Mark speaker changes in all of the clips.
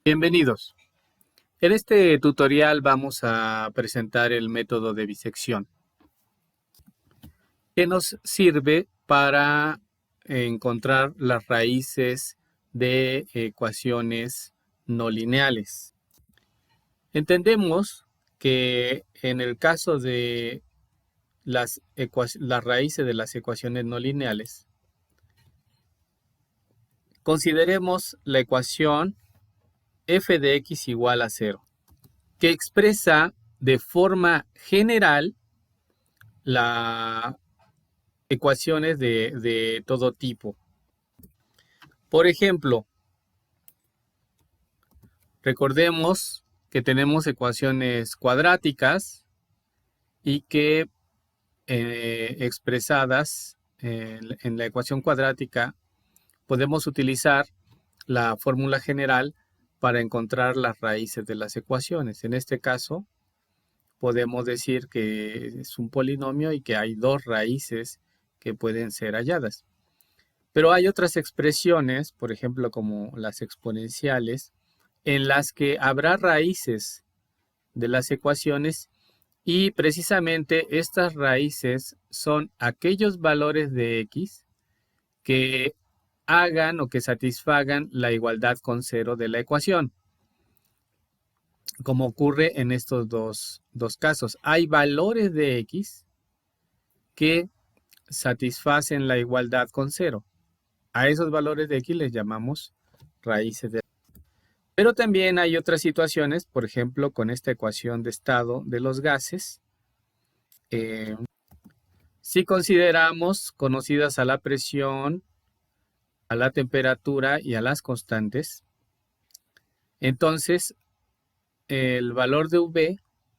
Speaker 1: Bienvenidos. En este tutorial vamos a presentar el método de bisección, que nos sirve para encontrar las raíces de ecuaciones no lineales. Entendemos que en el caso de las raíces de las ecuaciones no lineales, consideremos la ecuación f de x igual a 0, que expresa de forma general las ecuaciones de todo tipo. Por ejemplo, recordemos que tenemos ecuaciones cuadráticas y que expresadas en la ecuación cuadrática podemos utilizar la fórmula general para encontrar las raíces de las ecuaciones. En este caso, podemos decir que es un polinomio y que hay dos raíces que pueden ser halladas. Pero hay otras expresiones, por ejemplo, como las exponenciales, en las que habrá raíces de las ecuaciones y precisamente estas raíces son aquellos valores de x que hagan o que satisfagan la igualdad con 0 de la ecuación, como ocurre en estos dos casos. Hay valores de x que satisfacen la igualdad con 0. A esos valores de x les llamamos raíces de. Pero también hay otras situaciones, por ejemplo, con esta ecuación de estado de los gases. Si consideramos conocidas a la presión, a la temperatura y a las constantes, entonces el valor de V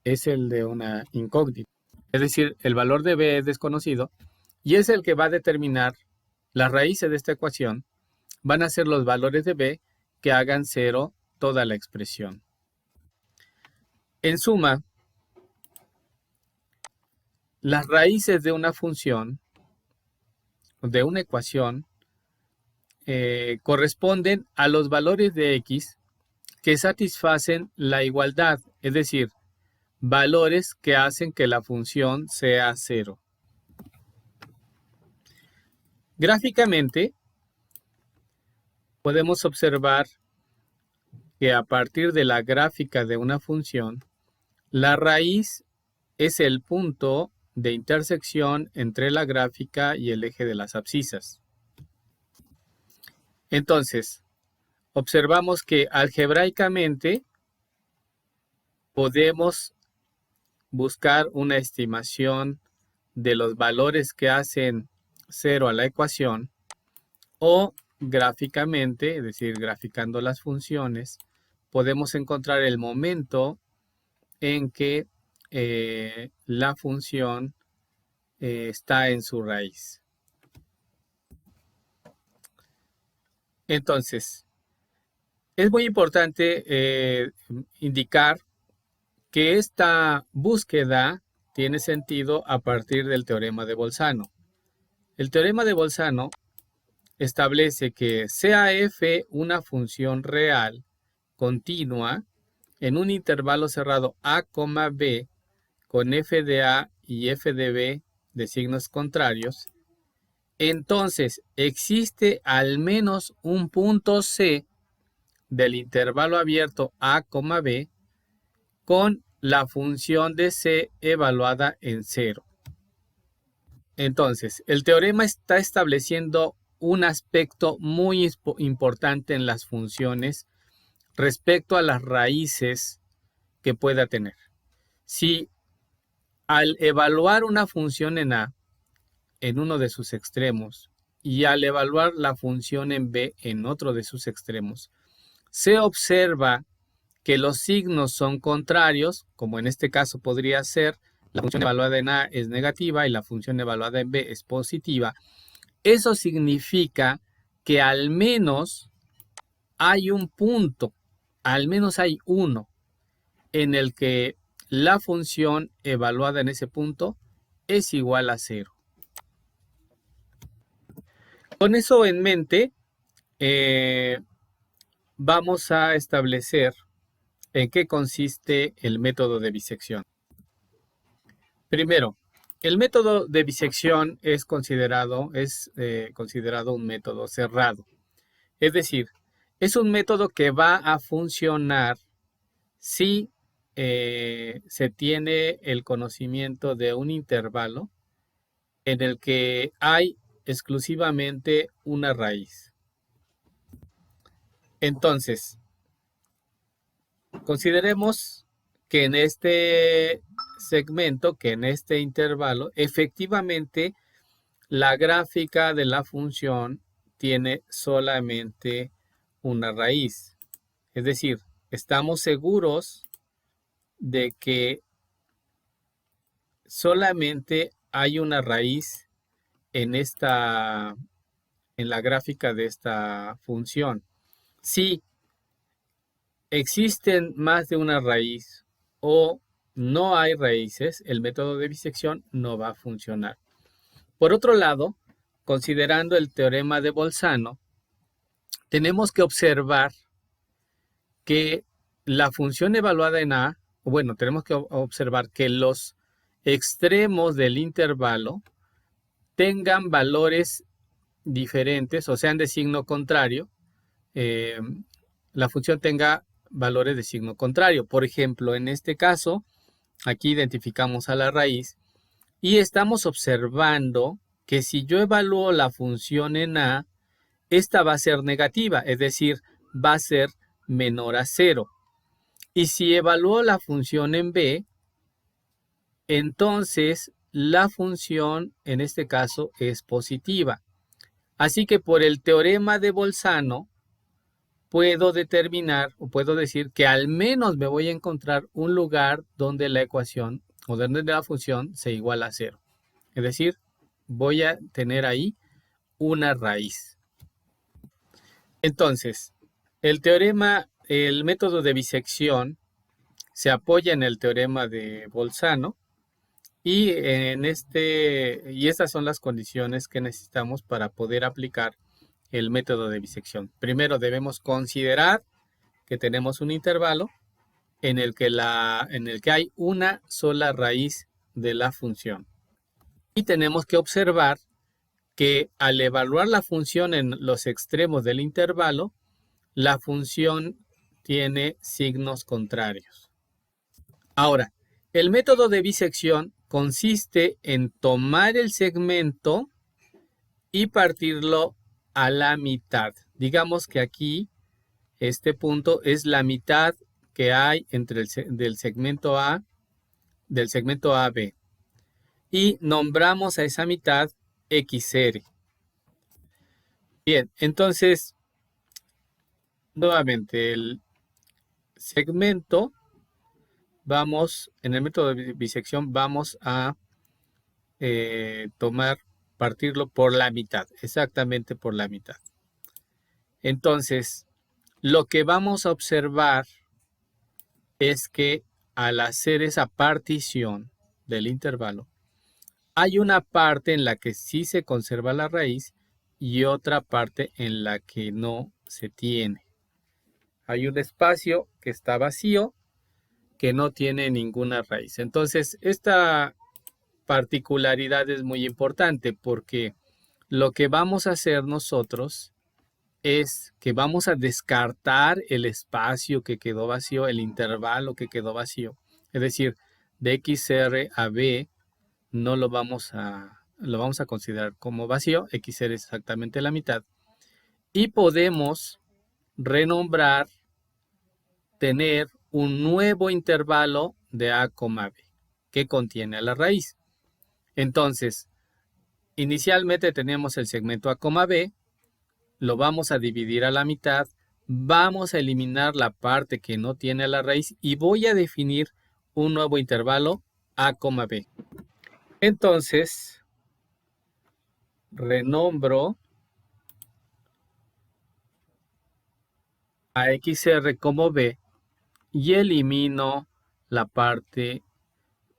Speaker 1: es el de una incógnita. Es decir, el valor de V es desconocido y es el que va a determinar las raíces de esta ecuación. Van a ser los valores de V que hagan 0 toda la expresión. En suma, las raíces de una función, de una ecuación, corresponden a los valores de x que satisfacen la igualdad, es decir, valores que hacen que la función sea 0. Gráficamente, podemos observar que a partir de la gráfica de una función, la raíz es el punto de intersección entre la gráfica y el eje de las abscisas. Entonces, observamos que algebraicamente podemos buscar una estimación de los valores que hacen 0 a la ecuación, o gráficamente, es decir, graficando las funciones, podemos encontrar el momento en que la función está en su raíz. Entonces, es muy importante indicar que esta búsqueda tiene sentido a partir del teorema de Bolzano. El teorema de Bolzano establece que sea f una función real continua en un intervalo cerrado a, b con f de a y f de b de signos contrarios, entonces existe al menos un punto c del intervalo abierto a, b con la función de c evaluada en 0. Entonces, el teorema está estableciendo un aspecto muy importante en las funciones respecto a las raíces que pueda tener. Si al evaluar una función en A en uno de sus extremos y al evaluar la función en B en otro de sus extremos, se observa que los signos son contrarios, como en este caso podría ser la función evaluada en A es negativa y la función evaluada en B es positiva, eso significa que al menos hay un punto, al menos hay uno, en el que la función evaluada en ese punto es igual a 0. Con eso en mente, vamos a establecer en qué consiste el método de bisección. Primero, el método de bisección es considerado un método cerrado. Es decir, es un método que va a funcionar si se tiene el conocimiento de un intervalo en el que hay exclusivamente una raíz. Entonces, consideremos que en este segmento, que en este intervalo, efectivamente la gráfica de la función tiene solamente una raíz. Es decir, estamos seguros de que solamente hay una raíz en la gráfica de esta función. Si existen más de una raíz o no hay raíces, el método de bisección no va a funcionar. Por otro lado, considerando el teorema de Bolzano, tenemos que observar que la función evaluada en A, bueno, tenemos que observar que los extremos del intervalo tengan valores diferentes o sean de signo contrario, la función tenga valores de signo contrario. Por ejemplo, en este caso, aquí identificamos a la raíz y estamos observando que si yo evalúo la función en A, esta va a ser negativa, es decir, va a ser menor a 0. Y si evalúo la función en B, entonces la función en este caso es positiva. Así que por el teorema de Bolzano puedo determinar o puedo decir que al menos me voy a encontrar un lugar donde la ecuación o donde la función se iguala a 0. Es decir, voy a tener ahí una raíz. Entonces, el método de bisección se apoya en el teorema de Bolzano y estas son las condiciones que necesitamos para poder aplicar el método de bisección. Primero debemos considerar que tenemos un intervalo en el que hay una sola raíz de la función. Y tenemos que observar que al evaluar la función en los extremos del intervalo, la función tiene signos contrarios. Ahora, el método de bisección consiste en tomar el segmento y partirlo a la mitad. Digamos que aquí este punto es la mitad que hay entre del segmento A, del segmento AB. Y nombramos a esa mitad XR. Bien, entonces, nuevamente, el segmento, en el método de bisección, vamos a partirlo por la mitad, exactamente por la mitad. Entonces, lo que vamos a observar es que al hacer esa partición del intervalo, hay una parte en la que sí se conserva la raíz y otra parte en la que no se tiene. Hay un espacio que está vacío, que no tiene ninguna raíz. Entonces, esta particularidad es muy importante porque lo que vamos a hacer nosotros es que vamos a descartar el espacio que quedó vacío, el intervalo que quedó vacío. Es decir, de XR a B no lo vamos a considerar como vacío. XR es exactamente la mitad. Y podemos renombrar, tener un nuevo intervalo de A, B que contiene a la raíz. Entonces, inicialmente tenemos el segmento A, B, lo vamos a dividir a la mitad, vamos a eliminar la parte que no tiene la raíz y voy a definir un nuevo intervalo A, B. Entonces, renombro a XR como B y elimino la parte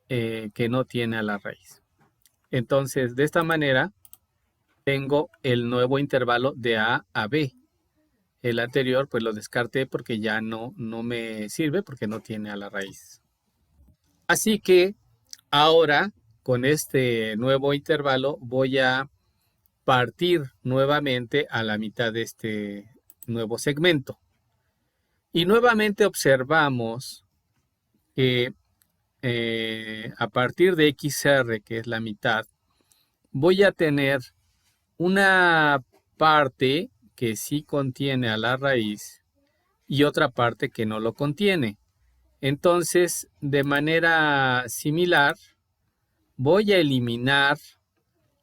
Speaker 1: que no tiene a la raíz. Entonces, de esta manera, tengo el nuevo intervalo de A a B. El anterior pues lo descarté porque ya no me sirve porque no tiene a la raíz. Así que ahora con este nuevo intervalo voy a partir nuevamente a la mitad de este nuevo segmento. Y nuevamente observamos que a partir de XR, que es la mitad, voy a tener una parte que sí contiene a la raíz y otra parte que no lo contiene. Entonces, de manera similar, voy a eliminar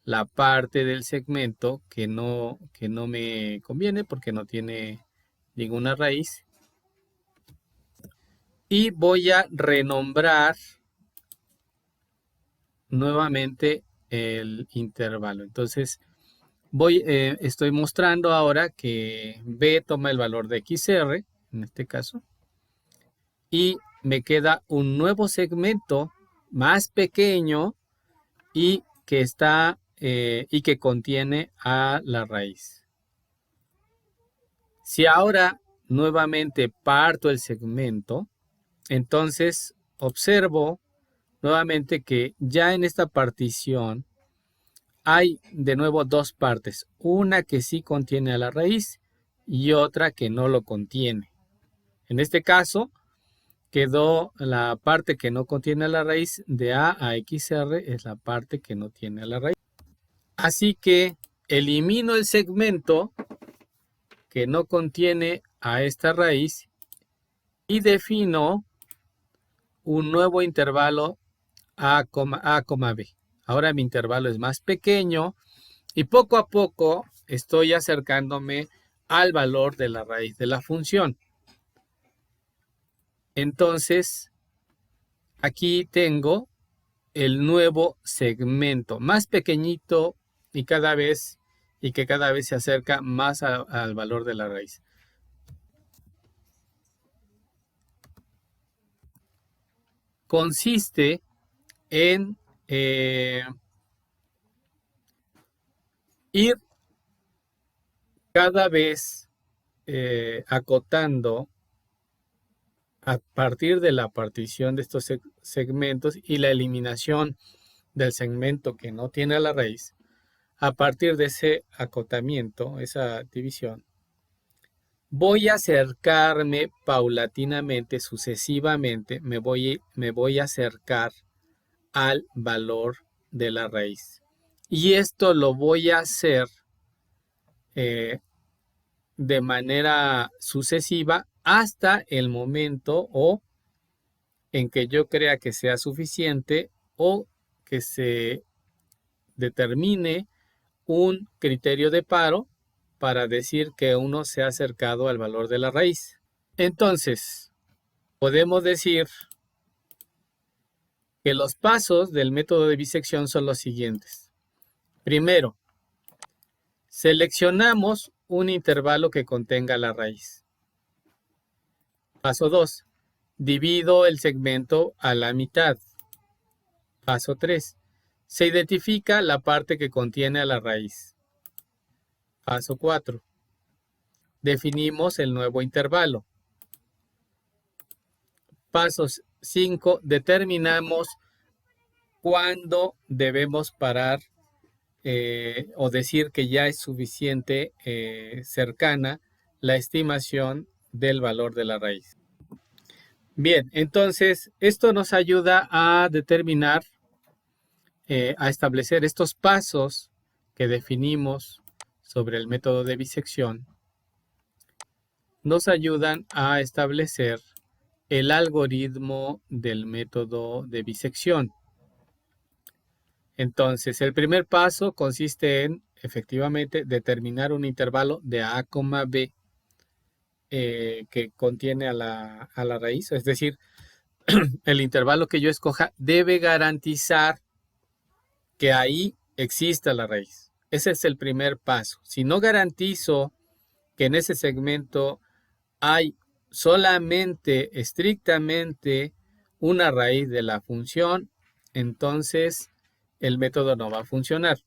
Speaker 1: la parte del segmento que no me conviene porque no tiene ninguna raíz. Y voy a renombrar nuevamente el intervalo. Entonces, estoy mostrando ahora que B toma el valor de XR, en este caso, y me queda un nuevo segmento más pequeño y que y que contiene a la raíz. Si ahora nuevamente parto el segmento, entonces observo nuevamente que ya en esta partición hay de nuevo dos partes, una que sí contiene a la raíz y otra que no lo contiene. En este caso, quedó la parte que no contiene a la raíz de A a XR, es la parte que no tiene a la raíz. Así que elimino el segmento que no contiene a esta raíz y defino un nuevo intervalo A, B. Ahora mi intervalo es más pequeño y poco a poco estoy acercándome al valor de la raíz de la función. Entonces, aquí tengo el nuevo segmento más pequeñito y que cada vez se acerca más al valor de la raíz. Consiste en ir cada vez acotando a partir de la partición de estos segmentos y la eliminación del segmento que no tiene a la raíz. A partir de ese acotamiento, esa división, voy a acercarme paulatinamente, sucesivamente, me voy a acercar al valor de la raíz. Y esto lo voy a hacer de manera sucesiva hasta el momento en que yo crea que sea suficiente o que se determine un criterio de paro para decir que uno se ha acercado al valor de la raíz. Entonces, podemos decir que los pasos del método de bisección son los siguientes. Primero, seleccionamos un intervalo que contenga la raíz. Paso 2. Divido el segmento a la mitad. Paso 3. Se identifica la parte que contiene a la raíz. Paso 4. Definimos el nuevo intervalo. Paso 5. Determinamos cuándo debemos parar o decir que ya es suficiente cercana la estimación del valor de la raíz. Bien, entonces esto nos ayuda a determinar, a establecer estos pasos que definimos sobre el método de bisección. Nos ayudan a establecer el algoritmo del método de bisección. Entonces, el primer paso consiste en, efectivamente, determinar un intervalo de A, B que contiene a la raíz. Es decir, el intervalo que yo escoja debe garantizar que ahí exista la raíz. Ese es el primer paso. Si no garantizo que en ese segmento hay solamente, estrictamente, una raíz de la función, entonces el método no va a funcionar.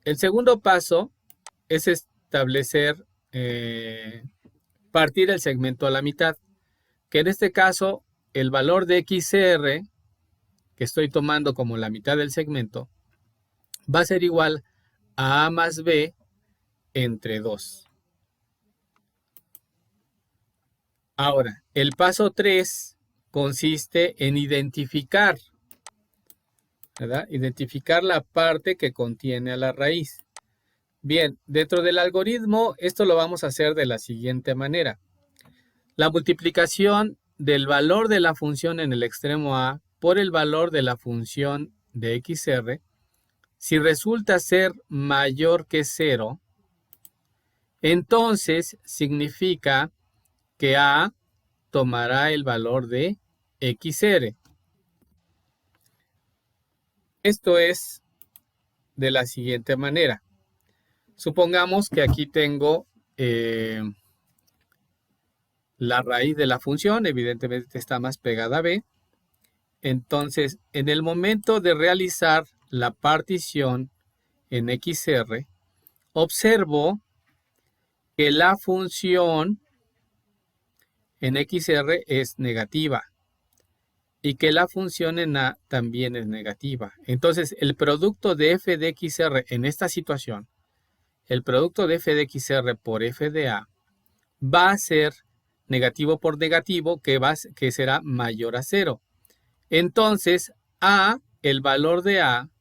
Speaker 1: El segundo paso es establecer partir el segmento a la mitad, que en este caso el valor de XR, que estoy tomando como la mitad del segmento, va a ser igual a más B entre 2. Ahora, el paso 3 consiste en identificar, ¿verdad? Identificar la parte que contiene a la raíz. Bien, dentro del algoritmo, esto lo vamos a hacer de la siguiente manera. La multiplicación del valor de la función en el extremo A por el valor de la función de XR, si resulta ser mayor que 0, entonces significa que A tomará el valor de XR. Esto es de la siguiente manera. Supongamos que aquí tengo la raíz de la función, evidentemente está más pegada a B. Entonces, en el momento de realizar la partición en XR, observo que la función en XR es negativa y que la función en A también es negativa. Entonces, el producto de f de XR en esta situación, el producto de f de XR por f de A, va a ser negativo por negativo, que será mayor a 0. Entonces, A, el valor de A,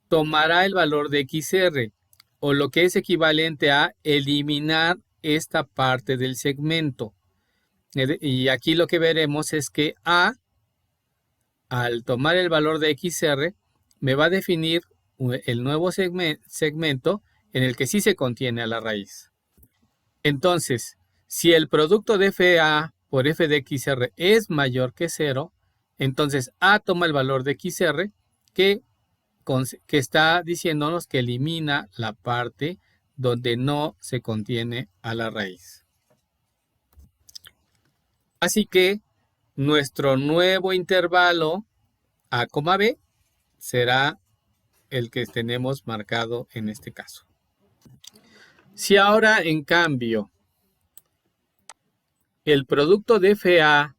Speaker 1: tomará el valor de XR, o lo que es equivalente a eliminar esta parte del segmento. Y aquí lo que veremos es que A, al tomar el valor de XR, me va a definir el nuevo segmento en el que sí se contiene a la raíz. Entonces, si el producto de FA por f de XR es mayor que 0, entonces A toma el valor de XR que está diciéndonos que elimina la parte donde no se contiene a la raíz. Así que nuestro nuevo intervalo A, B será el que tenemos marcado en este caso. Si ahora, en cambio, el producto de FA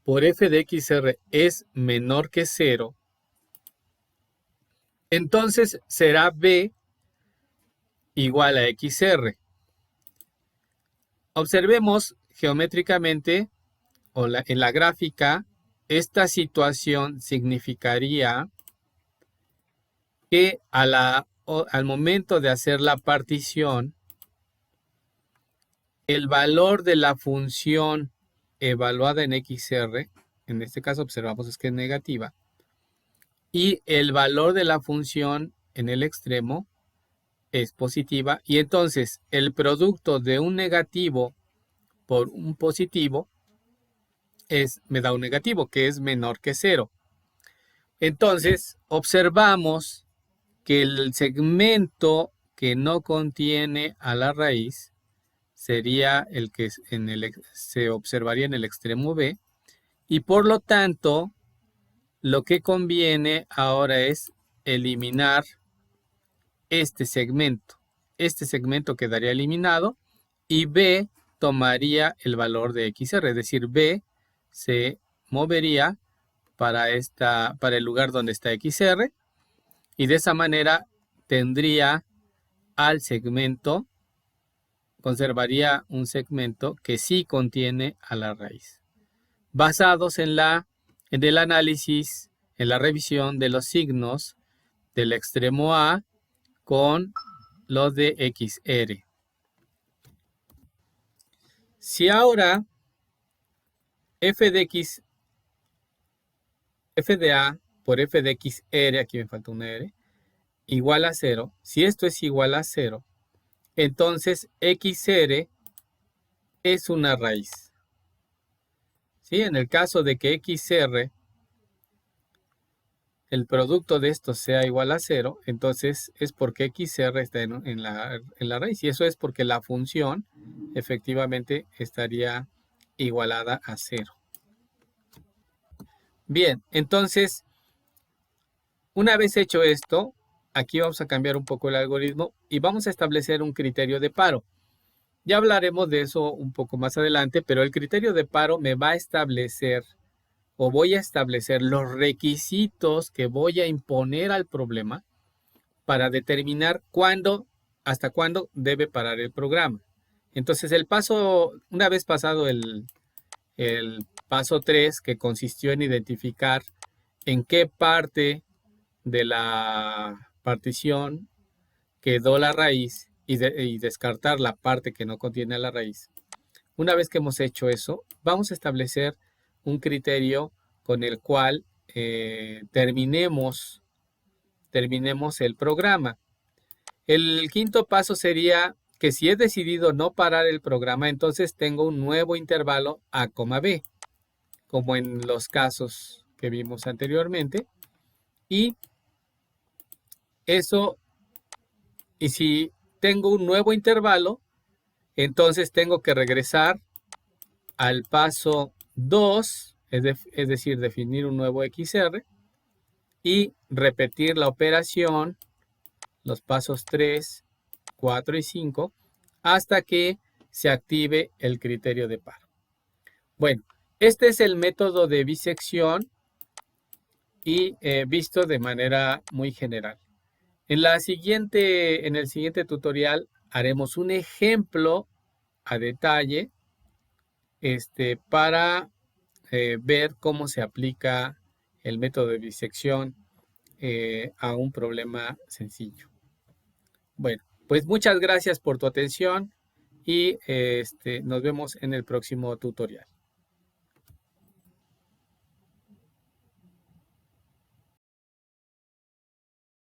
Speaker 1: por f de XR es menor que 0, entonces será B igual a XR. Observemos geométricamente o en la gráfica, esta situación significaría que al momento de hacer la partición, el valor de la función evaluada en XR, en este caso observamos es que es negativa, y el valor de la función en el extremo es positiva, y entonces el producto de un negativo por un positivo me da un negativo, que es menor que 0. Entonces, observamos que el segmento que no contiene a la raíz sería el que se observaría en el extremo B, y por lo tanto, lo que conviene ahora es eliminar este segmento. Este segmento quedaría eliminado y B tomaría el valor de XR, es decir, B se movería para el lugar donde está XR, y de esa manera tendría al segmento, conservaría un segmento que sí contiene a la raíz. Basados en el análisis, en la revisión de los signos del extremo A con los de XR. Si ahora f de A por f de XR, aquí me falta una R, igual a 0, si esto es igual a 0, entonces XR es una raíz. ¿Sí? En el caso de que XR, el producto de esto sea igual a 0, entonces es porque XR está en la raíz, y eso es porque la función efectivamente estaría igualada a 0. Bien, entonces, una vez hecho esto, aquí vamos a cambiar un poco el algoritmo y vamos a establecer un criterio de paro. Ya hablaremos de eso un poco más adelante, pero el criterio de paro me va a establecer o voy a establecer los requisitos que voy a imponer al problema para determinar hasta cuándo debe parar el programa. Entonces, una vez pasado el paso 3, que consistió en identificar en qué parte de la partición quedó la raíz y descartar la parte que no contiene la raíz. Una vez que hemos hecho eso, vamos a establecer un criterio con el cual terminemos el programa. El quinto paso sería que si he decidido no parar el programa, entonces tengo un nuevo intervalo A, B, como en los casos que vimos anteriormente. Y si tengo un nuevo intervalo, entonces tengo que regresar al paso 2, es decir, definir un nuevo XR y repetir la operación, los pasos 3, 4 y 5, hasta que se active el criterio de paro. Bueno, este es el método de bisección y visto de manera muy general. En el siguiente tutorial haremos un ejemplo a detalle para ver cómo se aplica el método de bisección a un problema sencillo. Bueno, pues muchas gracias por tu atención y nos vemos en el próximo tutorial.